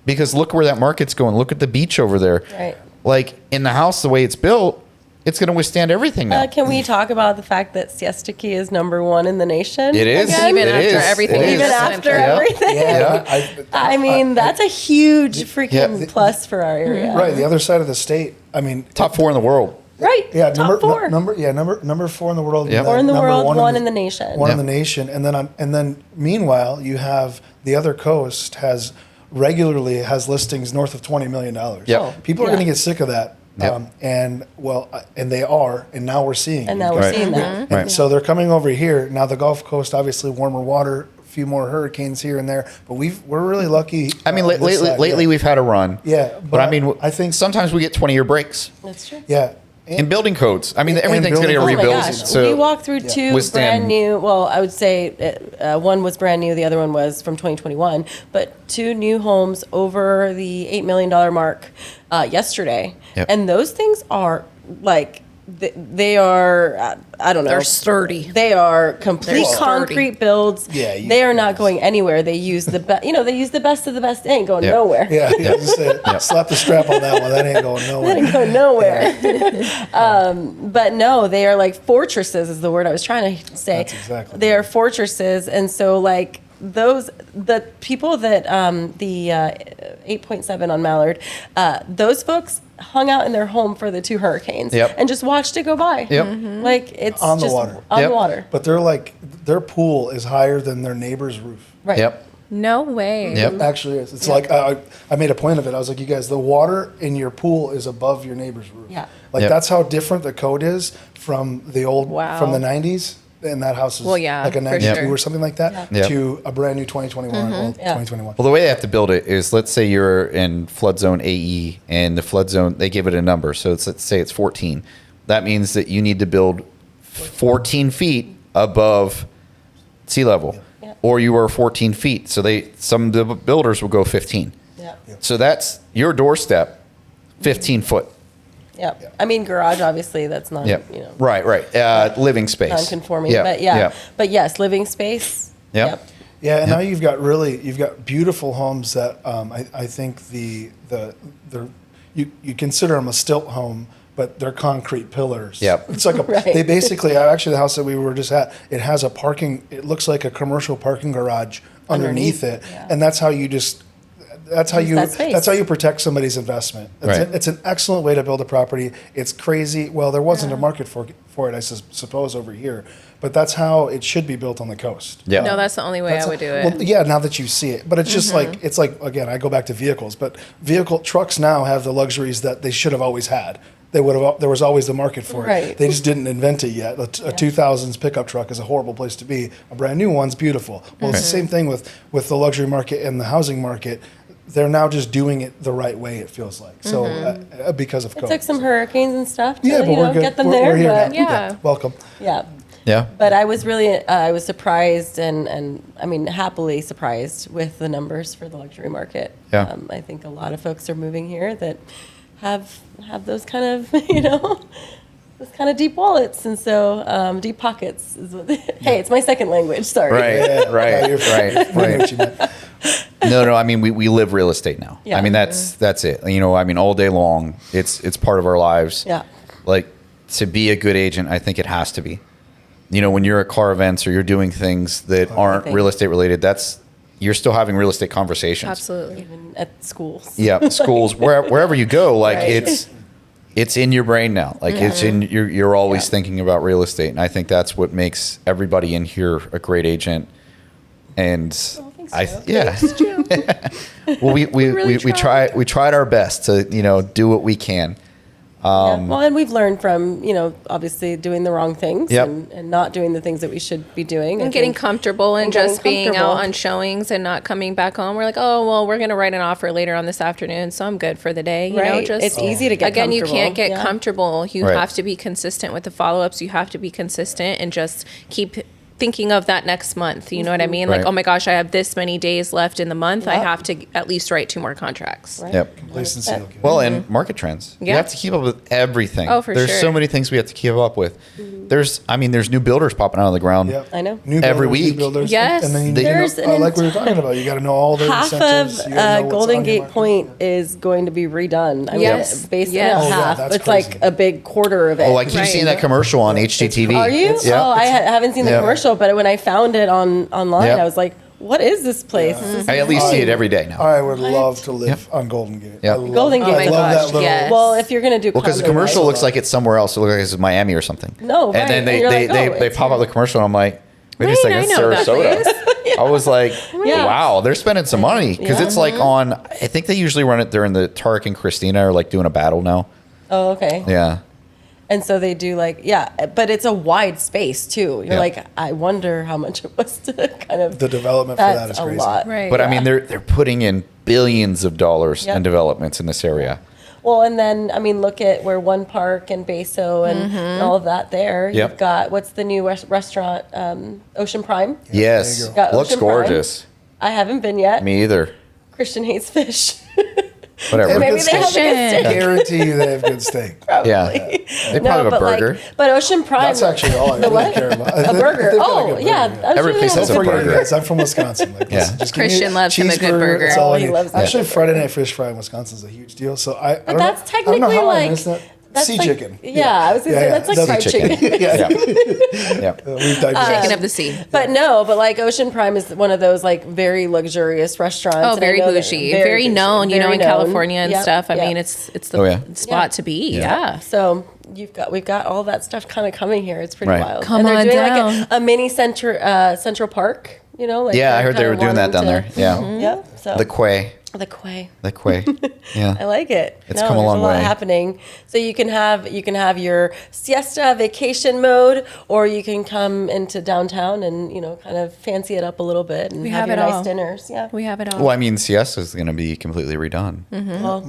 Because look where that market's going. Look at the beach over there. Right. Like in the house, the way it's built, it's going to withstand everything now. Can we talk about the fact that Siesta Key is #1 in the nation? It is. again? Even It after is. everything It you is. Even just went after through. everything. Yeah, I mean, that's a huge freaking plus for our area. right. The other side of the state. I mean, Top 4 in the world. Right. Yeah, Top four. number 4 in the world. Yep. and Four then in the number world, one the- in the nation. One in Yep. the nation, and then meanwhile, you have the other coast regularly has listings north of $20 million. Yep. Oh, People are yeah. going to get sick of that. Yep. And they are, and now we're seeing. And it. now we're Right. seeing that. And so they're coming over here now. The Gulf Coast, obviously, warmer water, a few more hurricanes here and there, but we're really lucky. I mean, on this side, lately yeah. we've had a run. Yeah, but I mean, I think sometimes we get 20-year breaks That's true. yeah. in building codes. I mean, And everything's going to building get codes. Oh my rebuilt. gosh. So we walked through two withstand- brand new, well, I would say one was brand new, the other one was from 2021, but two new homes over the $8 million mark yesterday. Yep. And those things are like, they are, I don't know. They're sturdy. They are complete They're sturdy. concrete builds. Yeah, they are not going anywhere. They use the best, they use the best of the best. They ain't going Yep. nowhere. Yeah, just say, slap the strap on that one. That ain't going nowhere. They ain't going nowhere. But no, they are like fortresses is the word I was trying to say. That's exactly They are fortresses. And so like the people that, the 8.7 on Mallard, those folks hung out in their home for the two hurricanes Yep. and just watched it go by. Yep. Like it's On the just water. on Yep. the water. But their pool is higher than their neighbor's roof. Right. Yep. No way. Yep. It actually is. It's like I made a point of it. I was like, you guys, the water in your pool is above your neighbor's roof. Yeah. Like Yep. that's how different the code is from the old Wow. from the 90s. And that house is Well, yeah, like a for 92 sure. or something like that Yep. to a brand new 2021 or Yeah. 2021. Well, the way they have to build it is, let's say you're in flood zone AE, and the flood zone, they give it a number. So let's say it's 14. That means that you need to build 14 feet above sea level, Yeah. or you are 14 feet. So some of the builders will go 15. Yeah. So that's your doorstep, 15 foot. Yep. I mean, garage, obviously, that's not, Yep. Right. Living space. non-conforming. Yeah. But yeah. Yeah. But yes, living space. Yep. Yeah, and now you've got beautiful homes that I think you consider them a stilt home, but they're concrete pillars. Yep. It's like Right. they basically actually the house that we were just at, it has a parking. It looks like a commercial parking garage underneath it, yeah. and that's how you just. That's how Use you. that space. That's how you protect somebody's investment. Right. It's an excellent way to build a property. It's crazy. Well, there wasn't a market for it, I suppose, over here, but that's how it should be built on the coast. Yeah. No, that's the only way I would do it. Well, yeah, now that you see it, but it's just like again, I go back to vehicles, but trucks now have the luxuries that they should have always had. There was always the market for it. Right. They just didn't invent it yet. A 2000s pickup truck is a horrible place to be. A brand new one's beautiful. Well, it's the same thing with the luxury market and the housing market. They're now just doing it the right way. It feels like so because of It COVID. took some hurricanes and stuff to Yeah, but we're good. get them we're, there. We're here but now. Yeah. Welcome. yeah. Yeah. But I was really, I was surprised and I mean, happily surprised with the numbers for the luxury market. Yeah. I think a lot of folks are moving here that have those kind of, those kind of deep wallets. And so deep pockets is what, hey, it's my second language. Sorry. Right. Right. you're fine. Right. I know Right. what you meant. No. I mean, we live real estate now. Yeah. I mean, that's it. I mean, all day long, it's part of our lives. Yeah. Like, to be a good agent, I think it has to be. When you're at car events or you're doing things that aren't think- real estate related, you're still having real estate conversations. Absolutely. Even at schools. Yeah, schools, wherever you go, like Right. it's in your brain now. Like it's in you're always Yeah. thinking about real estate, and I think that's what makes everybody in here a great agent. And thanks, I Joe. yeah. Well, we really tried our best to do what we can. Yeah. Well, and we've learned from, obviously doing the wrong things Yep. and not doing the things that we should be doing. I And getting think. comfortable and And getting just being out comfortable. on showings and not coming back home. We're like, oh, well, we're going to write an offer later on this afternoon, so I'm good for the day. Right. It's easy to get again, you comfortable. can't get Yeah. comfortable. You Right. have to be consistent with the follow-ups. You have to be consistent and just keep thinking of that next month. You know what I mean? Right. Like, oh my gosh, I have this many days left in the month. I Yep. have to at least write 2 more contracts. Right. Yep. Complacency. will kill you. Well, and market trends. You Yeah. have to keep up with everything. Oh, for There's sure. so many things we have to keep up with. There's new builders popping out of the ground. Yep. I know. New Every builders, new week. builders, Yes. and then you need There's to know, an like we were talking about, you got to know all their Half incentives. of you gotta know what's Golden on your Gate market. Point is going to be redone. I mean, Yes. basically Yes. Oh, yeah, half. that's It's crazy. like a big quarter of it. Oh, I keep Right. seeing that commercial on HGTV. Are you? It's- Yeah. Oh, I haven't seen the Yeah. commercial, but when I found it online, Yeah. I was like, what is this place? Yeah. This is I at least see it every day now. I would love to live on Golden Gate. Yep. I love, Golden Gate. I Oh my love gosh, that little. yes. well, if you're gonna do Well, because the condo commercial night- looks like it's somewhere else. It looks like it's Miami or something. No, right. And then And they you're they, like, they, oh, they it's pop up the commercial, and I'm like, wait a Right, second, I it's know that Sarasota. I was like, Yeah. wow, they're spending some money because Yeah. it's like on. I think they usually run it during the Tarek and Christina are like doing a battle now. Oh, okay. Yeah. And so they do but it's a wide space too. You're Yeah. like, I wonder how much it was to kind of The development for that That's is a crazy. lot. Right. But I mean, they're putting in billions of dollars Yep. in developments in this area. Well, and then I mean, look at where One Park and Beso and all of that there. Yep. You've got what's the new restaurant? Ocean Prime. Yes, there you go. Got looks Ocean Prime. gorgeous. I haven't been yet. Me either. Christian hates fish. Whatever. Maybe Good they have a steak. good steak. Guarantee you they have good steak. Probably. Yeah. They probably have a but burger. but Ocean Prime. That's actually all I The really what? care about. A burger. They've got a Oh, good burger, yeah. I'm Every sure place they has have a Don't forget, burger. guys, I'm from Wisconsin. Like, Yeah. listen, just give me Christian a loves him a good cheeseburger, burger. that's all Oh, I he need. loves that Actually, good Friday burger. Night Fish Fry in Wisconsin is a huge deal. So I don't that's know, I don't know technically how I like- missed that. That's Sea like- chicken. Yeah, I was gonna say that's like fried chicken. yeah. Yeah. We've digressed. Chicken of the sea. But no, but like Ocean Prime is one of those like very luxurious restaurants. Oh, and I very know that- bougie, very known. You know, very in known. California and Yep, stuff. I yep. mean, it's the Oh, yeah. spot Yeah. to be. Yeah. Yeah. So we've got all that stuff kind of coming here. It's pretty Right. wild. Come and they're on doing down. like a mini Central Park. You know, like Yeah, I they're heard they were kinda doing that down there. wanting to- Yeah. Yep. So The quay. the quay. The quay. I Yeah. like it. It's come a long there's a lot way. happening. So you can have your siesta vacation mode, or you can come into downtown and kind of fancy it up a little bit and We have have your it nice all. dinners. Yeah. We have it all. Well, I mean, Siesta is going to be completely redone. Well,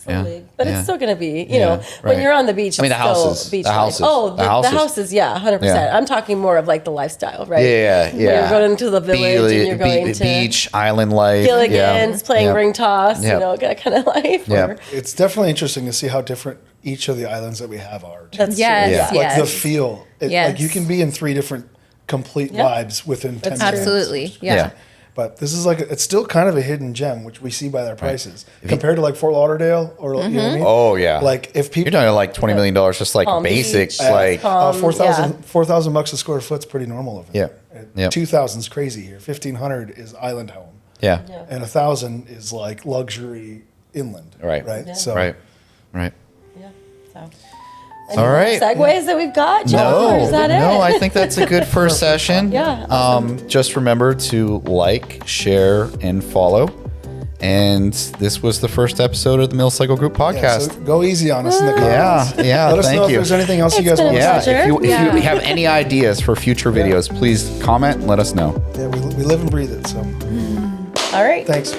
Yeah. slowly. But Yeah. it's still going to be, Yeah, when right. you're on the beach, I mean, it's the still houses. beach The life. houses. Oh, The the houses. houses, yeah, 100%. Yeah. I'm talking more of like the lifestyle, right? Yeah, When yeah. you're going to the village and you're going to beach, island life. Gilligan's, playing Yep. ring toss, Yep. that kind of life. Yep. or- It's definitely interesting to see how different each of the islands that we have are. too. That's Yes, true. Yeah. Like yes. the feel. Yes. Like you can be in 3 different complete Yeah. vibes within 10 That's minutes. Absolutely. Yeah. Yeah. But this is like, it's still kind of a hidden gem, which we see by their prices compared to like Fort Lauderdale or, you know what I mean? Oh, yeah. Like if You're people, talking like $20 million just like Palm basic, Beach. like, Palm- 4,000 bucks a square foot's pretty normal over Yeah. there. Yep. 2,000 is crazy here. 1,500 is island home. yeah. Yeah. And 1,000 is like luxury inland. Right. Right. Yeah. So Right. Right. Yeah. So. All right. Segues that we've got, Joe? Or is that it? No, I think that's a good first session. Yeah, Just remember to like, share, and follow. And this was the first episode of the Millslagle Group yeah, podcast. so go easy on us in the Yeah, comments. yeah, Let us thank know if you. there's anything else you guys It's want been to a Yeah, say. pleasure. if you Yeah. have any ideas for future videos, please comment and let us know. Yeah, we live and breathe it. So All right. thanks.